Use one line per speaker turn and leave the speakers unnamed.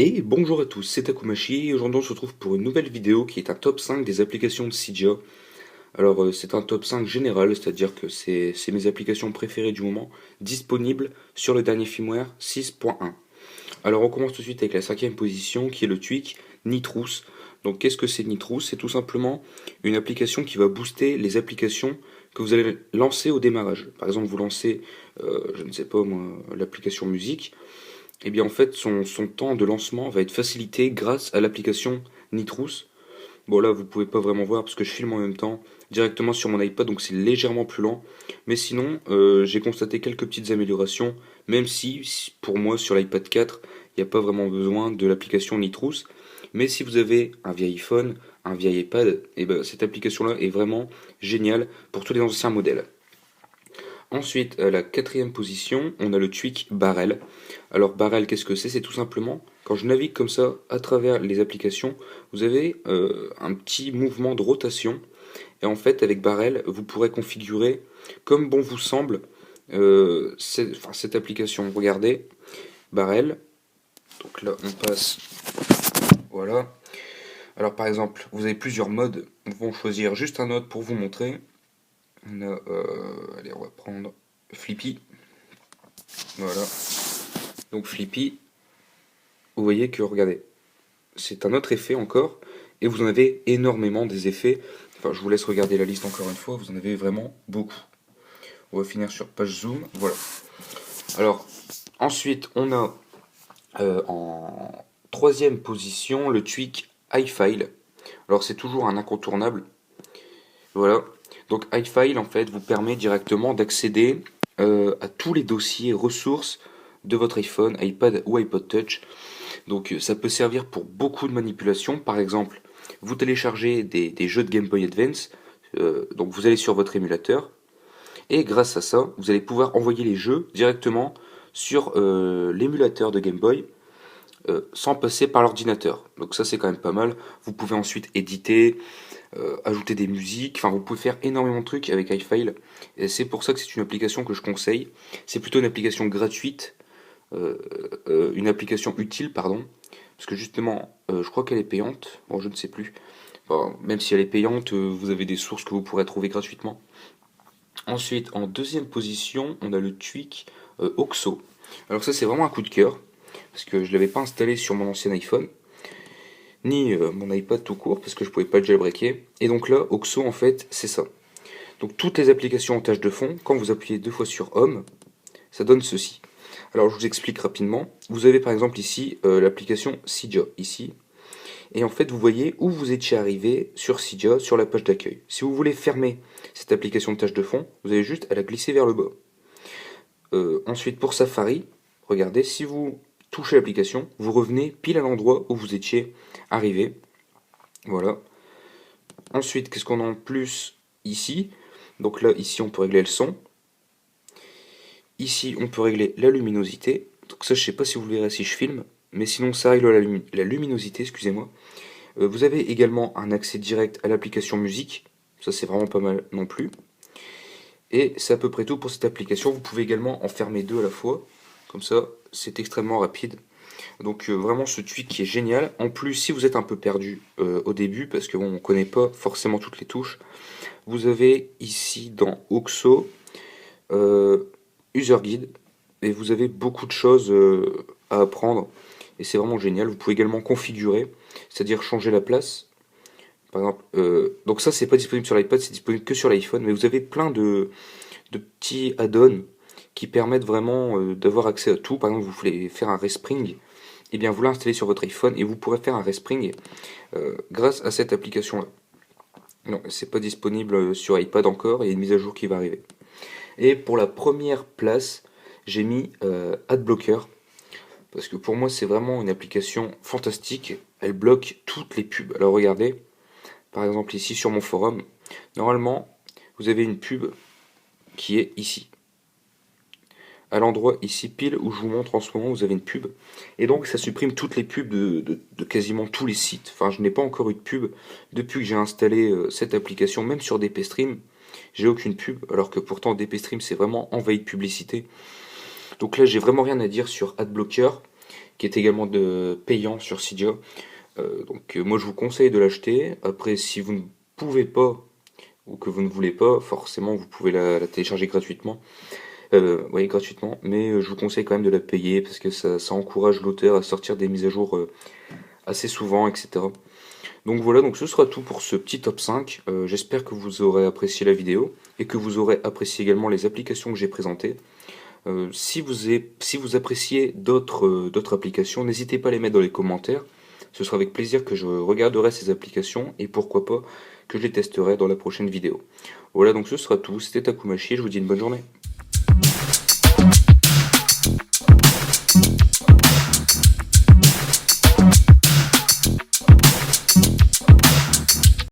Et bonjour à tous, c'est Takumashi et aujourd'hui on se retrouve pour une nouvelle vidéo qui est un top 5 des applications de Cydia. Alors c'est un top 5 général, c'est-à-dire que c'est mes applications préférées du moment, disponibles sur le dernier firmware 6.1. Alors on commence tout de suite avec la cinquième position qui est le tweak Nitrous. Donc qu'est-ce que c'est Nitrous? C'est tout simplement une application qui va booster les applications que vous allez lancer au démarrage. Par exemple vous lancez, je ne sais pas moi, l'application musique. Et bien en fait son temps de lancement va être facilité grâce à l'application Nitrous. Bon là vous pouvez pas vraiment voir parce que je filme en même temps directement sur mon iPad donc c'est légèrement plus lent. Mais sinon j'ai constaté quelques petites améliorations même si pour moi sur l'iPad 4 il n'y a pas vraiment besoin de l'application Nitrous. Mais si vous avez un vieil iPhone, un vieil iPad, et ben cette application là est vraiment géniale pour tous les anciens modèles. Ensuite, à la quatrième position, on a le tweak Barrel. Alors Barrel, qu'est-ce que c'est? C'est tout simplement, quand je navigue comme ça à travers les applications, vous avez un petit mouvement de rotation. Et en fait, avec Barrel, vous pourrez configurer comme bon vous semble cette application. Regardez, Barrel. Donc là, on passe. Voilà. Alors par exemple, vous avez plusieurs modes. On va choisir juste un mode pour vous montrer. On a, allez, on va prendre Flippy. Voilà. Donc Flippy, vous voyez que, regardez, c'est un autre effet encore, et vous en avez énormément des effets. Enfin, je vous laisse regarder la liste encore une fois, vous en avez vraiment beaucoup. On va finir sur page zoom, voilà. Alors, ensuite, on a en troisième position le tweak iFile. Alors, c'est toujours un incontournable. Voilà. Donc, iFile, en fait, vous permet directement d'accéder à tous les dossiers ressources de votre iPhone, iPad ou iPod Touch. Donc ça peut servir pour beaucoup de manipulations. Par exemple, vous téléchargez des jeux de Game Boy Advance, donc vous allez sur votre émulateur, et grâce à ça, vous allez pouvoir envoyer les jeux directement sur l'émulateur de Game Boy, sans passer par l'ordinateur. Donc ça c'est quand même pas mal. Vous pouvez ensuite éditer, ajouter des musiques, enfin vous pouvez faire énormément de trucs avec iFile. Et c'est pour ça que c'est une application que je conseille. C'est plutôt une application gratuite, une application utile, pardon, parce que justement, je crois qu'elle est payante, bon, je ne sais plus. Enfin, même si elle est payante, vous avez des sources que vous pourrez trouver gratuitement. Ensuite, en deuxième position, on a le tweak Oxo. Alors ça, c'est vraiment un coup de cœur, parce que je ne l'avais pas installé sur mon ancien iPhone, ni mon iPad tout court, parce que je ne pouvais pas le jailbreaker. Et donc là, Oxo, en fait, c'est ça. Donc toutes les applications en tâche de fond, quand vous appuyez deux fois sur Home, ça donne ceci. Alors je vous explique rapidement. Vous avez par exemple ici l'application Cydia, ici. Et en fait vous voyez où vous étiez arrivé sur Cydia, sur la page d'accueil. Si vous voulez fermer cette application de tâche de fond, vous avez juste à la glisser vers le bas. Ensuite pour Safari, regardez, si vous touchez l'application, vous revenez pile à l'endroit où vous étiez arrivé. Voilà. Ensuite, qu'est-ce qu'on a en plus ici? Donc là, ici on peut régler le son. Ici, on peut régler la luminosité. Donc ça, je sais pas si vous le verrez si je filme, mais sinon ça règle la luminosité, excusez-moi. Vous avez également un accès direct à l'application musique. Ça, c'est vraiment pas mal non plus. Et c'est à peu près tout pour cette application. Vous pouvez également en fermer deux à la fois. Comme ça, c'est extrêmement rapide. Donc vraiment ce tweak qui est génial. En plus, si vous êtes un peu perdu au début, parce que bon, on ne connaît pas forcément toutes les touches, vous avez ici dans Oxo User Guide, et vous avez beaucoup de choses à apprendre, et c'est vraiment génial. Vous pouvez également configurer, c'est-à-dire changer la place. Par exemple, donc ça c'est pas disponible sur l'iPad, c'est disponible que sur l'iPhone, mais vous avez plein de petits add-ons qui permettent vraiment d'avoir accès à tout. Par exemple, vous voulez faire un respring, et bien vous l'installez sur votre iPhone et vous pourrez faire un respring grâce à cette application-là. Non, c'est pas disponible sur iPad encore, il y a une mise à jour qui va arriver. Et pour la première place, j'ai mis Adblocker, parce que pour moi c'est vraiment une application fantastique. Elle bloque toutes les pubs. Alors regardez, par exemple ici sur mon forum, normalement vous avez une pub qui est ici. À l'endroit ici pile où je vous montre en ce moment, vous avez une pub. Et donc ça supprime toutes les pubs de quasiment tous les sites. Enfin, je n'ai pas encore eu de pub depuis que j'ai installé cette application, même sur DP Stream. J'ai aucune pub, alors que pourtant DP Stream c'est vraiment envahi de publicité. Donc là j'ai vraiment rien à dire sur Adblocker. qui est également payant sur Cydia. Moi je vous conseille de l'acheter. Après, si vous ne pouvez pas ou que vous ne voulez pas, forcément vous pouvez la télécharger gratuitement. Oui, gratuitement, mais je vous conseille quand même de la payer parce que ça encourage l'auteur à sortir des mises à jour assez souvent, etc. Donc voilà, donc ce sera tout pour ce petit top 5. J'espère que vous aurez apprécié la vidéo et que vous aurez apprécié également les applications que j'ai présentées. Si vous appréciez d'autres applications, n'hésitez pas à les mettre dans les commentaires. Ce sera avec plaisir que je regarderai ces applications et pourquoi pas que je les testerai dans la prochaine vidéo. Voilà, donc ce sera tout. C'était Takumachi, je vous dis une bonne journée.